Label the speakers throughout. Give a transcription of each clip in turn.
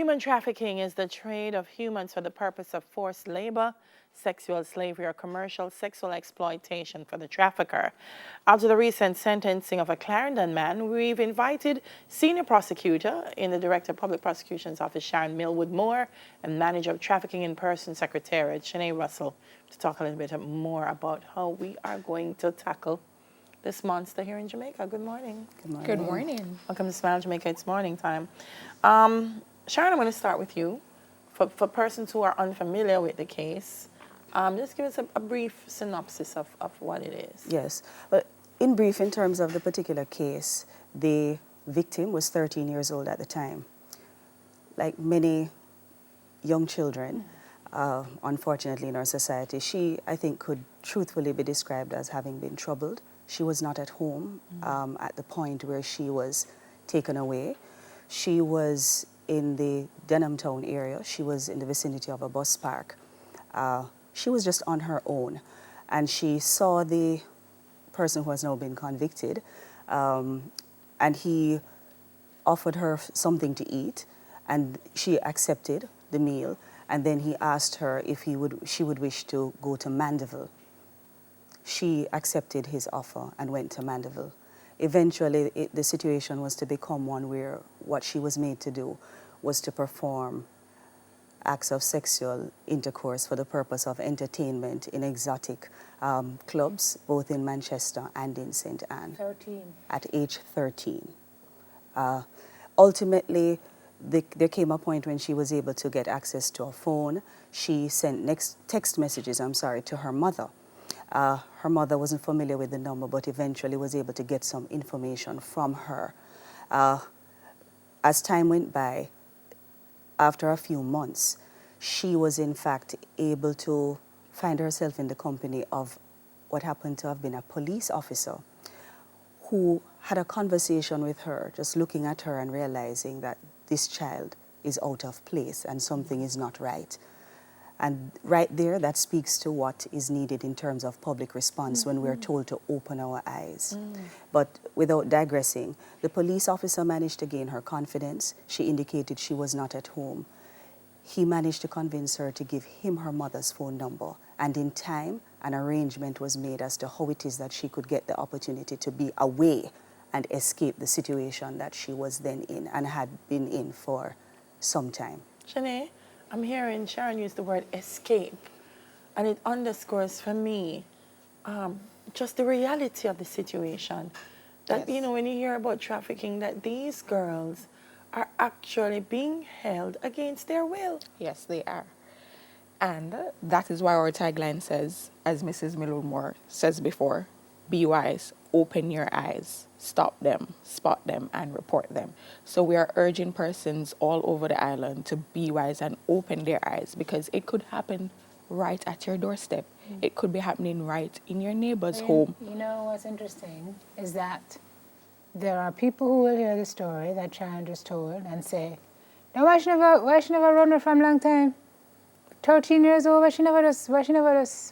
Speaker 1: Human trafficking is the trade of humans for the purpose of forced labor, sexual slavery, or commercial sexual exploitation for the trafficker. After the recent sentencing of a Clarendon man, we've invited Senior Prosecutor in the Director of Public Prosecution's Office, Sharon Millwood Moore, and Manager of Trafficking in Person Secretariat, Shanae Russell, to talk a little bit more about how we are going to tackle this monster here in Jamaica. Good morning.
Speaker 2: Good morning.
Speaker 3: Good morning.
Speaker 1: Welcome to Smile Jamaica. It's morning time. Sharon, I'm going to start with you. For persons who are unfamiliar with the case, just give us a brief synopsis of what it is.
Speaker 2: Yes. Well, in brief, in terms of the particular case, the victim was 13 years old at the time. Like many young children, unfortunately, in our society, she, I think, could truthfully be described as having been troubled. She was not at home at the point where she was taken away. She was in the Denham Town area. She was in the vicinity of a bus park. She was just on her own, and she saw the person who has now been convicted, and he offered her something to eat, and she accepted the meal, and then he asked her if she would wish to go to Mandeville. She accepted his offer and went to Mandeville. Eventually, the situation was to become one where what she was made to do was to perform acts of sexual intercourse for the purpose of entertainment in exotic clubs, both in Manchester and in St. Anne.
Speaker 3: 13.
Speaker 2: At age 13. Ultimately, there came a point when she was able to get access to a phone. She sent text messages, to her mother. Her mother wasn't familiar with the number, but eventually was able to get some information from her. As time went by, after a few months, she was in fact able to find herself in the company of what happened to have been a police officer who had a conversation with her, just looking at her and realizing that this child is out of place and something is not right. And right there, that speaks to what is needed in terms of public response when we're told to open our eyes. But without digressing, the police officer managed to gain her confidence. She indicated she was not at home. He managed to convince her to give him her mother's phone number. And in time, an arrangement was made as to how it is that she could get the opportunity to be away and escape the situation that she was then in and had been in for some time.
Speaker 1: Shanae, I'm hearing Sharon use the word escape, and it underscores for me just the reality of the situation. That,
Speaker 3: Yes.
Speaker 1: when you hear about trafficking, that these girls are actually being held against their will.
Speaker 3: Yes, they are. And that is why our tagline says, as Mrs. Millwood says before, be wise, open your eyes, stop them, spot them, and report them. So we are urging persons all over the island to be wise and open their eyes, because it could happen right at your doorstep. It could be happening right in your neighbor's home.
Speaker 4: You know what's interesting is that there are people who will hear the story that Sharon just told and say, "No, why she never run it from long time? 13 years old, why she never just,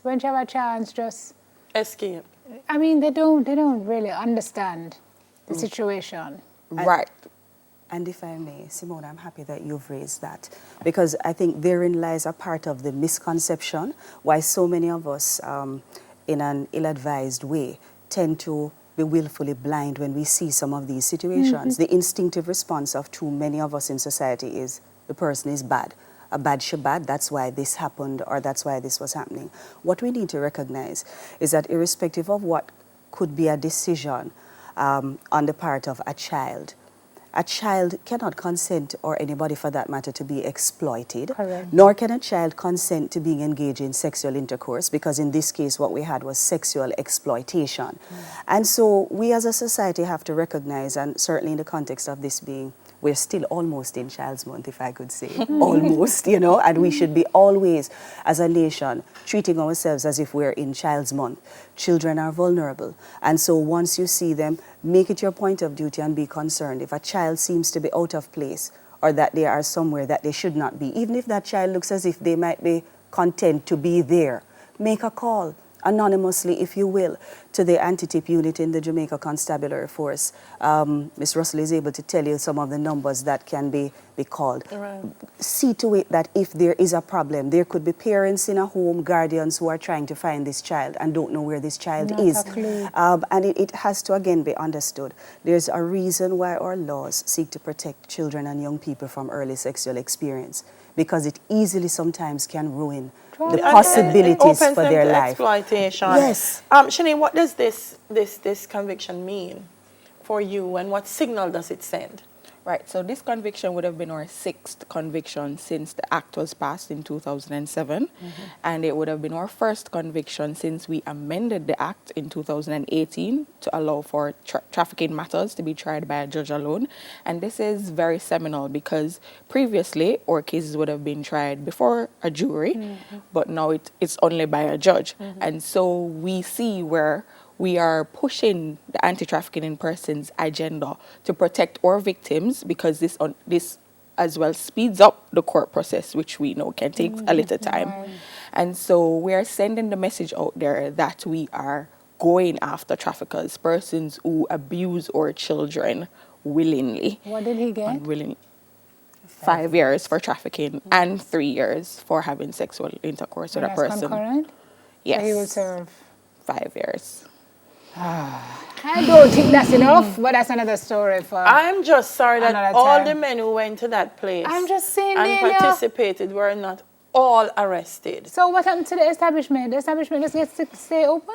Speaker 4: when she have a chance, just..."
Speaker 1: Escape.
Speaker 4: I mean, they don't really understand the situation.
Speaker 3: Right.
Speaker 2: And if I may, Simone, I'm happy that you've raised that, because I think therein lies a part of the misconception why so many of us, in an ill-advised way, tend to be willfully blind when we see some of these situations. The instinctive response of too many of us in society is the person is bad. A bad shabad, that's why this happened, or that's why this was happening. What we need to recognize is that irrespective of what could be a decision on the part of a child cannot consent, or anybody for that matter, to be exploited.
Speaker 4: Correct.
Speaker 2: Nor can a child consent to being engaged in sexual intercourse, because in this case what we had was sexual exploitation. And so we as a society have to recognize, and certainly in the context of this being, we're still almost in Child's Month, if I could say, almost, and we should be always, as a nation, treating ourselves as if we're in Child's Month. Children are vulnerable, and so once you see them, make it your point of duty and be concerned. If a child seems to be out of place, or that they are somewhere that they should not be, even if that child looks as if they might be content to be there, make a call. anonymously, if you will, to the anti-tip unit in the Jamaica Constabulary Force. Ms. Russell is able to tell you some of the numbers that can be called.
Speaker 1: Right.
Speaker 2: See to it that if there is a problem, there could be parents in a home, guardians who are trying to find this child and don't know where this child
Speaker 4: Not
Speaker 2: is.
Speaker 4: a clue.
Speaker 2: And it has to, again, be understood. There's a reason why our laws seek to protect children and young people from early sexual experience, because it easily sometimes can ruin the
Speaker 1: And it
Speaker 2: possibilities
Speaker 1: opens
Speaker 2: for
Speaker 1: them
Speaker 2: their
Speaker 1: to
Speaker 2: life.
Speaker 1: exploitation.
Speaker 2: Yes.
Speaker 1: Shani, what does this conviction mean for you, and what signal does it send?
Speaker 3: Right, so this conviction would have been our 6th conviction since the act was passed in 2007, and it would have been our first conviction since we amended the act in 2018 to allow for trafficking matters to be tried by a judge alone. And this is very seminal because previously our cases would have been tried before a jury, but now it's only by a judge. And so we see where we are pushing the anti-trafficking in persons agenda to protect our victims, because this as well speeds up the court process, which we know can take a little time. And so we are sending the message out there that we are going after traffickers, persons who abuse our children willingly.
Speaker 4: What did he get?
Speaker 3: Unwillingly. 5 years for trafficking and 3 years for having sexual intercourse with a
Speaker 4: And that's
Speaker 3: person.
Speaker 4: concurrent?
Speaker 3: Yes.
Speaker 4: So he will serve.
Speaker 3: 5 years.
Speaker 4: I don't think that's enough, but that's another story for.
Speaker 1: I'm just sorry that
Speaker 4: Another
Speaker 1: all
Speaker 4: time.
Speaker 1: the men who went to that place
Speaker 4: I'm just saying,
Speaker 1: and
Speaker 4: Delia.
Speaker 1: participated were not all arrested.
Speaker 4: So what happened to the establishment? The establishment just gets to stay open?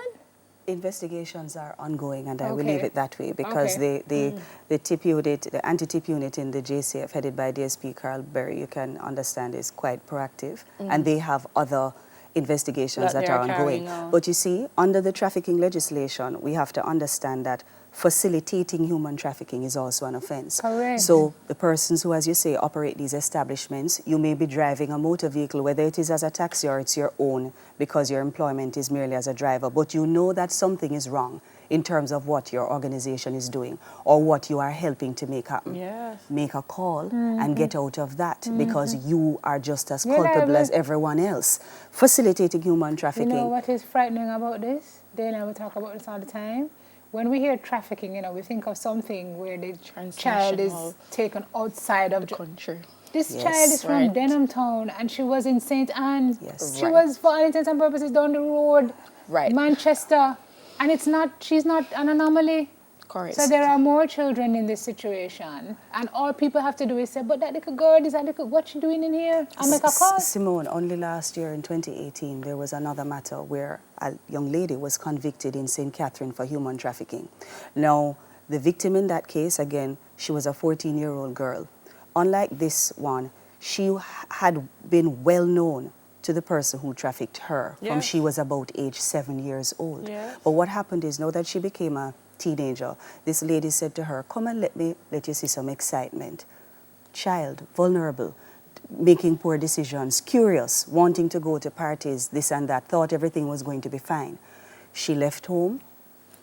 Speaker 2: Investigations are ongoing, and I will
Speaker 4: Okay.
Speaker 2: leave it that way, because
Speaker 4: Okay.
Speaker 2: the tip unit, the anti-tip unit in the JCF, headed by DSP Carl Berry, you can understand, is quite proactive, and they have other investigations
Speaker 1: That
Speaker 2: that
Speaker 1: they
Speaker 2: are
Speaker 1: are
Speaker 2: ongoing.
Speaker 1: carrying out.
Speaker 2: But you see, under the trafficking legislation, we have to understand that facilitating human trafficking is also an offense.
Speaker 4: Correct.
Speaker 2: So the persons who, as you say, operate these establishments, you may be driving a motor vehicle, whether it is as a taxi or it's your own, because your employment is merely as a driver, but you know that something is wrong in terms of what your organization is doing or what you are helping to make happen.
Speaker 1: Yes.
Speaker 2: Make a call and get out of that, because you are just as
Speaker 4: Yeah,
Speaker 2: culpable as
Speaker 4: but-
Speaker 2: everyone else. Facilitating human
Speaker 4: You
Speaker 2: trafficking.
Speaker 4: know what is frightening about this? Dana and I talk about this all the time. When we hear trafficking, we think of something where the child is
Speaker 3: Transnational.
Speaker 4: taken outside of
Speaker 3: The country.
Speaker 4: This
Speaker 2: Yes.
Speaker 4: child is from
Speaker 3: Right.
Speaker 4: Denham Town, and she was in St. Anne.
Speaker 2: Yes.
Speaker 4: She
Speaker 3: Right.
Speaker 4: was, for all intents and purposes, down the road,
Speaker 3: Right.
Speaker 4: Manchester, and she's not an anomaly.
Speaker 3: Correct.
Speaker 4: So there are more children in this situation, and all people have to do is say, but that little girl, what she doing in here? I make a call.
Speaker 2: Simone, only last year in 2018, there was another matter where a young lady was convicted in St. Catherine for human trafficking. Now, the victim in that case, again, she was a 14-year-old girl. Unlike this one, she had been well known to the person who trafficked her from
Speaker 1: Yes.
Speaker 2: she was about age 7 years old.
Speaker 1: Yes.
Speaker 2: But what happened is, now that she became a teenager, this lady said to her, come and let you see some excitement. Child, vulnerable, making poor decisions, curious, wanting to go to parties, this and that, thought everything was going to be fine. She left home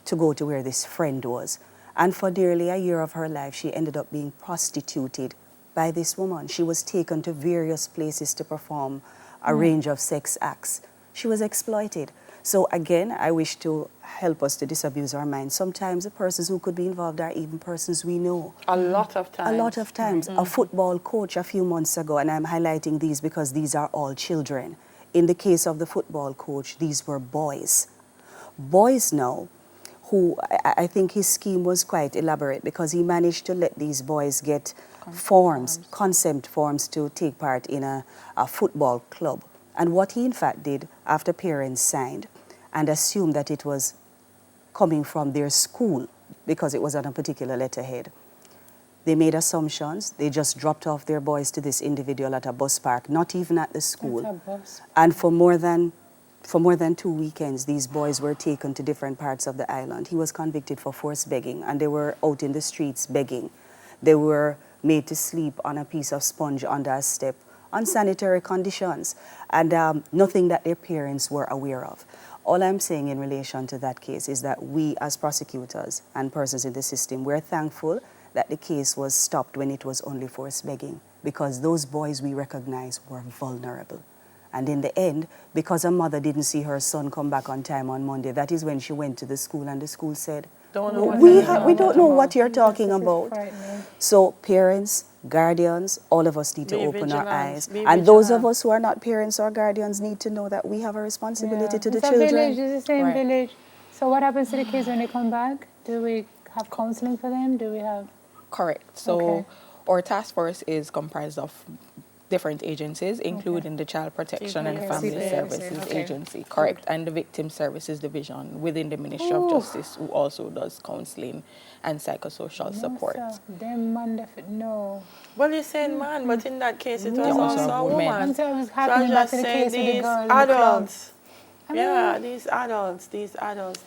Speaker 2: to go to where this friend was. And for nearly a year of her life, she ended up being prostituted by this woman. She was taken to various places to perform a range of sex acts. She was exploited. So again, I wish to help us to disabuse our minds. Sometimes the persons who could be involved are even persons we know.
Speaker 1: A lot of times.
Speaker 2: A lot of times. A football coach a few months ago, and I'm highlighting these because these are all children. In the case of the football coach, these were boys. Boys now, who I think his scheme was quite elaborate, because he managed to let these boys get consent forms to take part in a football club. And what he in fact did, after parents signed and assumed that it was coming from their school because it was on a particular letterhead, they made assumptions. They just dropped off their boys to this individual at a bus park, not even at the school.
Speaker 4: That's a bus.
Speaker 2: And for more than 2 weekends, these boys were taken to different parts of the island. He was convicted for forced begging, and they were out in the streets begging. They were made to sleep on a piece of sponge under a step, unsanitary conditions, and nothing that their parents were aware of. All I'm saying in relation to that case is that we as prosecutors and persons in the system, we're thankful that the case was stopped when it was only forced begging, because those boys we recognize were vulnerable. And in the end, because a mother didn't see her son come back on time on Monday, that is when she went to the school and the school said,
Speaker 1: Don't know what
Speaker 2: we
Speaker 1: that is.
Speaker 2: we don't know what you're talking
Speaker 4: This is
Speaker 2: about.
Speaker 4: frightening.
Speaker 2: So parents, guardians, all of us need to
Speaker 1: Be
Speaker 2: open our
Speaker 1: vigilant,
Speaker 2: eyes.
Speaker 1: be
Speaker 2: And those of
Speaker 1: vigilant.
Speaker 2: us who are not parents or guardians need to know that we have a responsibility to the
Speaker 4: It's a
Speaker 2: children.
Speaker 4: village, it's the same
Speaker 3: Right.
Speaker 4: village. So what happens to the kids when they come back? Do we have counseling for them? Do we have...
Speaker 3: Correct. So
Speaker 4: Okay.
Speaker 3: our task force is comprised of different agencies, including the Child Protection and
Speaker 1: Okay,
Speaker 3: Family
Speaker 4: CPS,
Speaker 3: Services
Speaker 4: okay.
Speaker 3: Agency, correct, and the Victim Services Division within the Ministry of Justice, who also does counseling and psychosocial support.
Speaker 4: No, sir. Them man, no.
Speaker 1: Well, you're saying man, but in that case, it was
Speaker 3: Yeah, also
Speaker 1: also a
Speaker 3: women.
Speaker 1: woman.
Speaker 4: Until it was
Speaker 1: So
Speaker 4: happening
Speaker 1: I
Speaker 4: back
Speaker 1: just
Speaker 4: to the
Speaker 1: say
Speaker 4: case with the
Speaker 1: these
Speaker 4: girl in the club.
Speaker 1: adults.
Speaker 4: I
Speaker 1: Yeah,
Speaker 4: mean-
Speaker 1: these adults.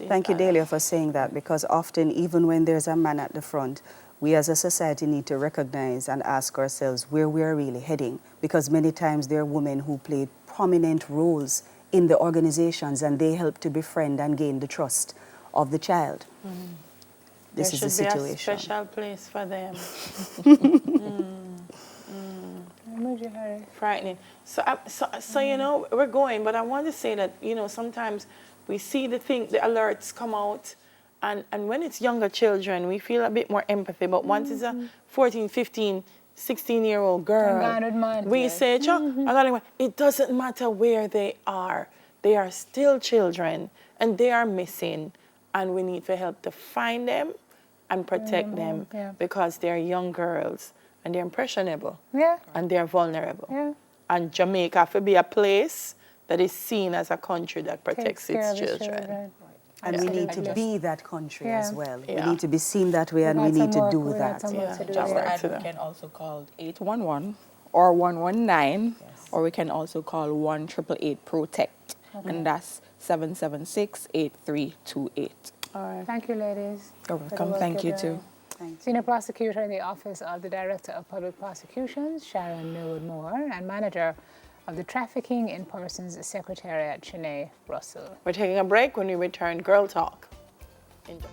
Speaker 2: Thank you, Delia, for saying that, because often, even when there's a man at the front, we as a society need to recognize and ask ourselves where we are really heading, because many times there are women who play prominent roles in the organizations and they help to befriend and gain the trust of the child. This
Speaker 1: There
Speaker 2: is the
Speaker 1: should be a
Speaker 2: situation.
Speaker 1: special place for them.
Speaker 4: Emoji, Harry.
Speaker 1: Frightening. So you know, we're going, but I want to say that, you know, sometimes we see the alerts come out, and when it's younger children, we feel a bit more empathy. But once it's a 14, 15, 16-year-old girl,
Speaker 4: Unguarded man,
Speaker 1: we
Speaker 4: yeah.
Speaker 1: say, it doesn't matter where they are still children, and they are missing, and we need for help to find them and protect them,
Speaker 4: yeah.
Speaker 1: because they're young girls, and they're impressionable.
Speaker 4: Yeah,
Speaker 1: And they're vulnerable.
Speaker 4: yeah.
Speaker 1: And Jamaica should be a place that is seen as a country that protects
Speaker 4: Takes care
Speaker 1: its
Speaker 4: of the
Speaker 1: children.
Speaker 2: And we need to
Speaker 4: Absolutely.
Speaker 2: be that country
Speaker 4: Yeah.
Speaker 2: as well.
Speaker 1: Yeah.
Speaker 2: We need to be seen that way, and
Speaker 4: got
Speaker 2: we need
Speaker 4: some
Speaker 2: to
Speaker 4: work-
Speaker 2: do
Speaker 4: we got
Speaker 2: that.
Speaker 4: some work
Speaker 1: Yeah,
Speaker 4: to do
Speaker 1: just
Speaker 4: there.
Speaker 1: work
Speaker 3: And
Speaker 1: to
Speaker 3: we
Speaker 1: them.
Speaker 3: can also call 811 or 119, or we can also call 1-888-PROTECT, and that's 776-8328.
Speaker 1: All right.
Speaker 4: Thank you, ladies.
Speaker 3: You're
Speaker 4: for the
Speaker 3: welcome.
Speaker 4: work
Speaker 3: Thank you
Speaker 4: you're
Speaker 3: too.
Speaker 4: doing.
Speaker 2: Thank you.
Speaker 4: Senior Prosecutor in the Office of the Director of Public Prosecutions, Sharon Millwood Moore, and Manager of the Trafficking in Persons Secretariat, Shanae Russell.
Speaker 1: We're taking a break. When we return, Girl Talk. Enjoy.